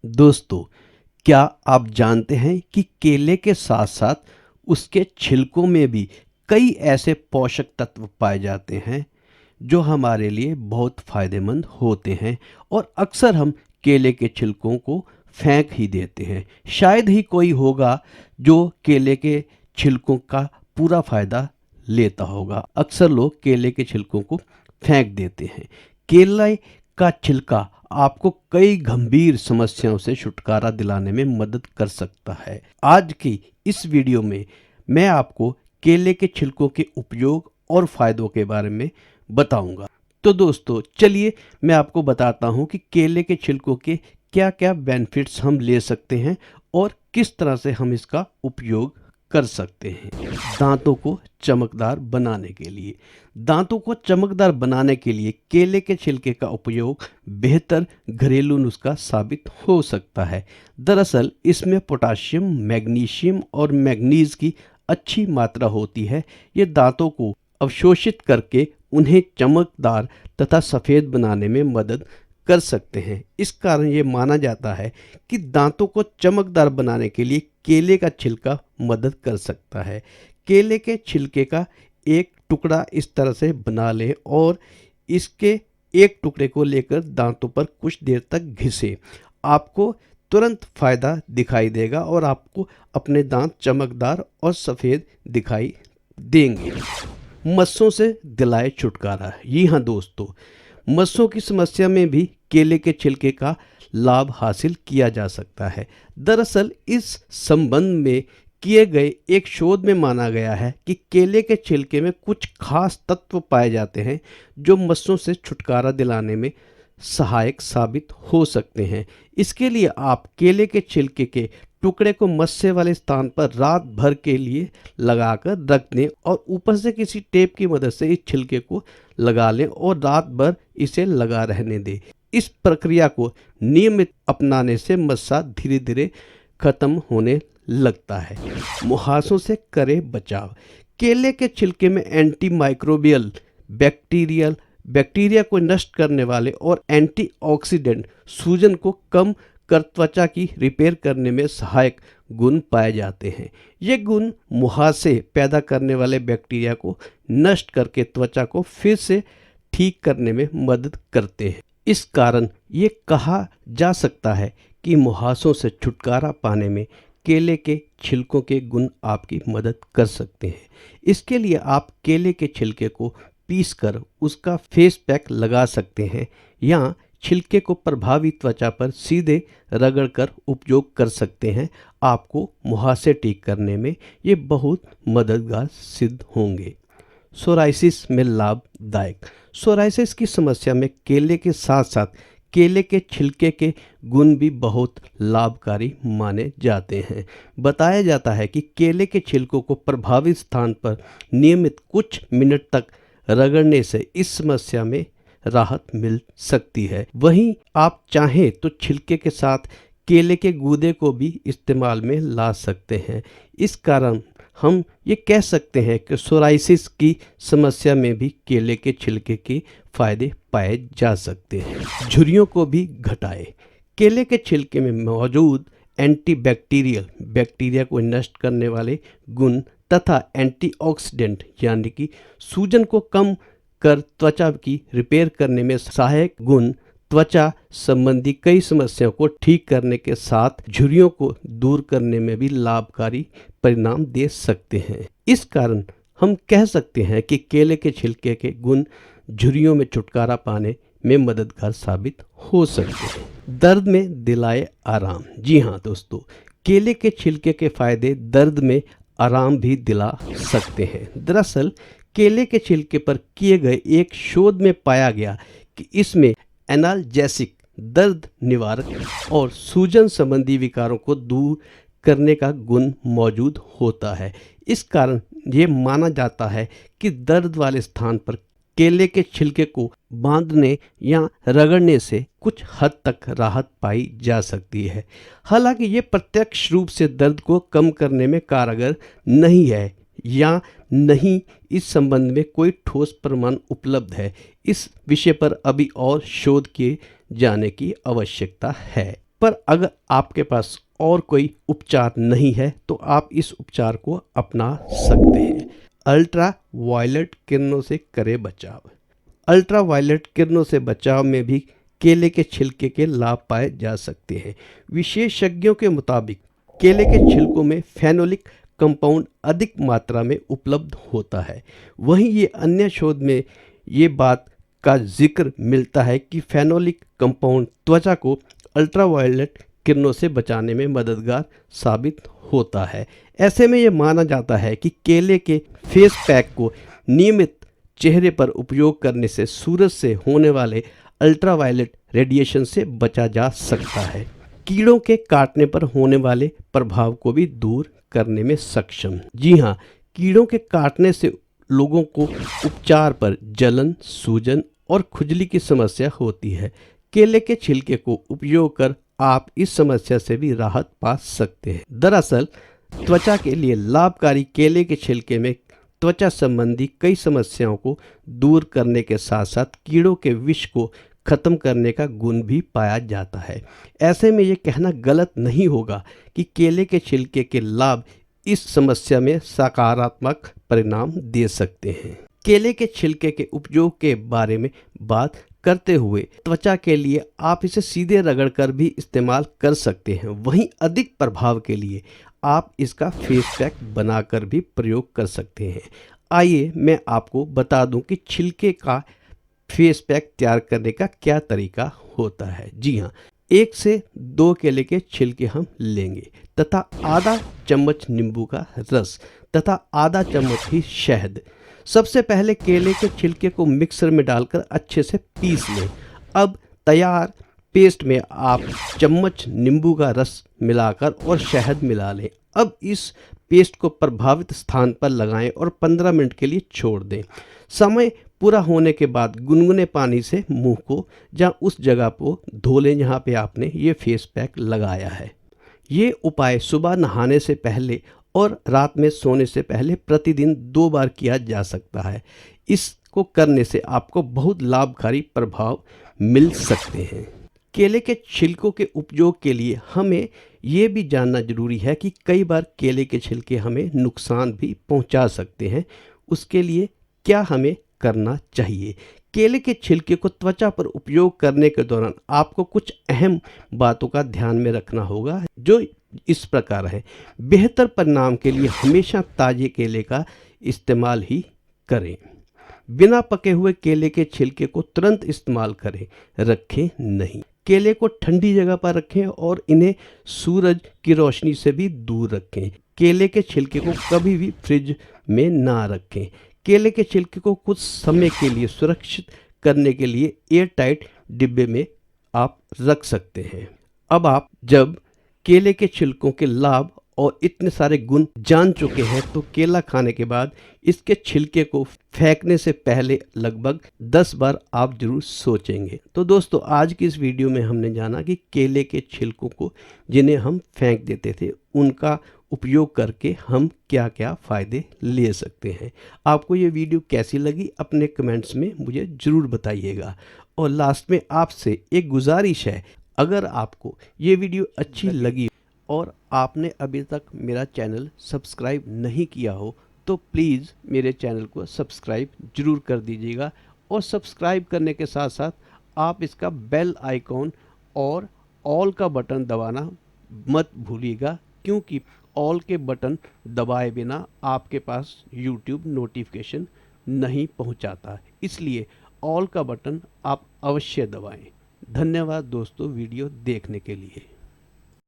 दोस्तों, क्या आप जानते हैं कि केले के साथ साथ उसके छिलकों में भी कई ऐसे पोषक तत्व पाए जाते हैं जो हमारे लिए बहुत फायदेमंद होते हैं और अक्सर हम केले के छिलकों को फेंक ही देते हैं। शायद ही कोई होगा जो केले के छिलकों का पूरा फायदा लेता होगा। अक्सर लोग केले के छिलकों को फेंक देते हैं। केले का छिलका आपको कई गंभीर समस्याओं से छुटकारा दिलाने में मदद कर सकता है। आज की इस वीडियो में मैं आपको केले के छिलकों के उपयोग और फायदों के बारे में बताऊंगा। तो दोस्तों, चलिए मैं आपको बताता हूं कि केले के छिलकों के क्या क्या बेनिफिट्स हम ले सकते हैं और किस तरह से हम इसका उपयोग कर सकते हैं। दांतों को चमकदार बनाने के लिए केले के छिलके का उपयोग बेहतर घरेलू नुस्खा साबित हो सकता है। दरअसल इसमें पोटाशियम, मैग्नीशियम और मैग्नीज की अच्छी मात्रा होती है। ये दांतों को अवशोषित करके उन्हें चमकदार तथा सफ़ेद बनाने में मदद कर सकते हैं। इस कारण ये माना जाता है कि दांतों को चमकदार बनाने के लिए केले का छिलका मदद कर सकता है। केले के छिलके का एक टुकड़ा इस तरह से बना लें और इसके एक टुकड़े को लेकर दांतों पर कुछ देर तक घिसें। आपको तुरंत फ़ायदा दिखाई देगा और आपको अपने दांत चमकदार और सफ़ेद दिखाई देंगे। मस्सों से दिलाए छुटकारा। जी हाँ दोस्तों, मस्सों की समस्या में भी केले के छिलके का लाभ हासिल किया जा सकता है। दरअसल इस संबंध में किए गए एक शोध में माना गया है कि केले के छिलके में कुछ खास तत्व पाए जाते हैं जो मस्सों से छुटकारा दिलाने में सहायक साबित हो सकते हैं। इसके लिए आप केले के छिलके के टुकड़े को मस्से वाले स्थान पर रात भर के लिए लगाकर रख दें और ऊपर से किसी टेप की मदद से इस छिलके को लगा लें और रात भर इसे लगा रहने दें। इस प्रक्रिया को नियमित अपनाने से मस्सा धीरे धीरे खत्म होने लगता है। मुहासों से करे बचाव। केले के छिलके में एंटी माइक्रोबियल बैक्टीरिया को नष्ट करने वाले और एंटीऑक्सीडेंट सूजन को कम कर त्वचा की रिपेयर करने में सहायक गुण पाए जाते हैं। ये गुण मुहासे पैदा करने वाले बैक्टीरिया को नष्ट करके त्वचा को फिर से ठीक करने में मदद करते हैं। इस कारण ये कहा जा सकता है कि मुहासों से छुटकारा पाने में केले के छिलकों के गुण आपकी मदद कर सकते हैं। इसके लिए आप केले के छिलके को पीसकर उसका फेस पैक लगा सकते हैं या छिलके को प्रभावी त्वचा पर सीधे रगड़कर उपयोग कर सकते हैं। आपको मुहासे ठीक करने में ये बहुत मददगार सिद्ध होंगे। सोराइसिस में लाभदायक। सोराइसिस की समस्या में केले के साथ साथ केले के छिलके के गुण भी बहुत लाभकारी माने जाते हैं। बताया जाता है कि केले के छिलकों को प्रभावित स्थान पर नियमित कुछ मिनट तक रगड़ने से इस समस्या में राहत मिल सकती है। वहीं आप चाहें तो छिलके के साथ केले के गूदे को भी इस्तेमाल में ला सकते हैं। इस कारण हम ये कह सकते हैं कि सोराइसिस की समस्या में भी केले के छिलके के फायदे पाए जा सकते हैं। झुर्रियों को भी घटाए। केले के छिलके में मौजूद एंटीबैक्टीरियल बैक्टीरिया को नष्ट करने वाले गुण तथा एंटीऑक्सीडेंट यानी कि सूजन को कम कर त्वचा की रिपेयर करने में सहायक गुण त्वचा संबंधी कई समस्याओं को ठीक करने के साथ झुर्रियों को दूर करने में भी लाभकारी परिणाम दे सकते हैं। इस कारण हम कह सकते हैं कि केले के छिलके के गुण झुर्रियों में छुटकारा पाने में मददगार साबित हो सकते हैं। दर्द में दिलाए आराम। जी हाँ दोस्तों, केले के छिलके के फायदे दर्द में आराम भी दिला सकते हैं। दरअसल केले के छिलके पर किए गए एक शोध में पाया गया कि इसमें एनाल्जेसिक, दर्द निवारक और सूजन संबंधी विकारों को दूर करने का गुण मौजूद होता है। इस कारण ये माना जाता है कि दर्द वाले स्थान पर केले के छिलके को बांधने या रगड़ने से कुछ हद तक राहत पाई जा सकती है। हालांकि ये प्रत्यक्ष रूप से दर्द को कम करने में कारगर नहीं है या नहीं इस संबंध में कोई ठोस प्रमाण उपलब्ध है। इस विषय पर अभी और शोध किए जाने की आवश्यकता है। पर अगर आपके पास और कोई उपचार नहीं है तो आप इस उपचार को अपना सकते हैं। अल्ट्रा वायलेट किरणों से करें बचाव। अल्ट्रा वायलेट किरणों से बचाव में भी केले के छिलके के लाभ पाए जा सकते हैं। विशेषज्ञों के मुताबिक केले के छिलकों में फेनोलिक कंपाउंड अधिक मात्रा में उपलब्ध होता है। वहीं ये अन्य शोध में ये बात का जिक्र मिलता है कि फेनोलिक कंपाउंड त्वचा को अल्ट्रावायलेट किरणों से बचाने में मददगार साबित होता है। ऐसे में ये माना जाता है कि केले के फेस पैक को नियमित चेहरे पर उपयोग करने से सूरज से होने वाले अल्ट्रावायलेट रेडिएशन से बचा जा सकता है। कीड़ों के काटने पर होने वाले प्रभाव को भी दूर करने में सक्षम। जी हाँ, कीड़ों के काटने से लोगों को उपचार पर जलन, सूजन और खुजली की समस्या होती है। केले के छिलके को उपयोग कर आप इस समस्या से भी राहत पा सकते हैं। दरअसल त्वचा के लिए लाभकारी केले के छिलके में त्वचा संबंधी कई समस्याओं को दूर करने के साथ साथ कीड़ों के विष को खत्म करने का गुण भी पाया जाता है। ऐसे में ये कहना गलत नहीं होगा कि केले के छिलके के लाभ इस समस्या में सकारात्मक परिणाम दे सकते हैं। केले के छिलके के उपयोग के बारे में बात करते हुए त्वचा के लिए आप इसे सीधे रगड़कर भी इस्तेमाल कर सकते हैं। वहीं अधिक प्रभाव के लिए आप इसका फेस पैक बनाकर भी प्रयोग कर सकते हैं। आइए मैं आपको बता दूं कि छिलके का फेस पैक तैयार करने का क्या तरीका होता है। जी हाँ, 1 से 2 केले के छिलके हम लेंगे तथा आधा चम्मच नींबू का रस तथा आधा चम्मच ही शहद। सबसे पहले केले के छिलके को मिक्सर में डालकर अच्छे से पीस लें। अब तैयार पेस्ट में आप चम्मच नींबू का रस मिलाकर और शहद मिला लें। अब इस पेस्ट को प्रभावित स्थान पर लगाएं और 15 मिनट के लिए छोड़ दें। समय पूरा होने के बाद गुनगुने पानी से मुंह को या उस जगह को धो लें जहाँ पे आपने ये फेस पैक लगाया है। ये उपाय सुबह नहाने से पहले और रात में सोने से पहले प्रतिदिन 2 बार किया जा सकता है। इसको करने से आपको बहुत लाभकारी प्रभाव मिल सकते हैं। केले के छिलकों के उपयोग के लिए हमें ये भी जानना जरूरी है कि कई बार केले के छिलके हमें नुकसान भी पहुंचा सकते हैं। उसके लिए क्या हमें करना चाहिए? केले के छिलके को त्वचा पर उपयोग करने के दौरान आपको कुछ अहम बातों का ध्यान में रखना होगा, जो इस प्रकार है। बेहतर परिणाम के लिए हमेशा ताजे केले का इस्तेमाल ही करें। बिना पके हुए केले के छिलके को तुरंत इस्तेमाल करें, रखें नहीं। केले को ठंडी जगह पर रखें और इन्हें सूरज की रोशनी से भी दूर रखें। केले के छिलके को कभी भी फ्रिज में ना रखें। केले के छिलके को कुछ समय के लिए सुरक्षित करने के लिए एयर टाइट डिब्बे में आप रख सकते हैं। अब आप जब केले के छिलकों के लाभ और इतने सारे गुण जान चुके हैं तो केला खाने के बाद इसके छिलके को फेंकने से पहले लगभग 10 बार आप जरूर सोचेंगे। तो दोस्तों, आज की इस वीडियो में हमने जाना कि केले के छिलकों को जिन्हें हम फेंक देते थे उनका उपयोग करके हम क्या क्या फ़ायदे ले सकते हैं। आपको ये वीडियो कैसी लगी अपने कमेंट्स में मुझे ज़रूर बताइएगा। और लास्ट में आपसे एक गुजारिश है, अगर आपको ये वीडियो अच्छी लगी और आपने अभी तक मेरा चैनल सब्सक्राइब नहीं किया हो तो प्लीज़ मेरे चैनल को सब्सक्राइब ज़रूर कर दीजिएगा। और सब्सक्राइब करने के साथ साथ आप इसका बेल आइकॉन और ऑल का बटन दबाना मत भूलिएगा, क्योंकि ऑल के बटन दबाए बिना आपके पास YouTube नोटिफिकेशन नहीं पहुंचाता। इसलिए ऑल का बटन आप अवश्य दबाएं। धन्यवाद दोस्तों वीडियो देखने के लिए।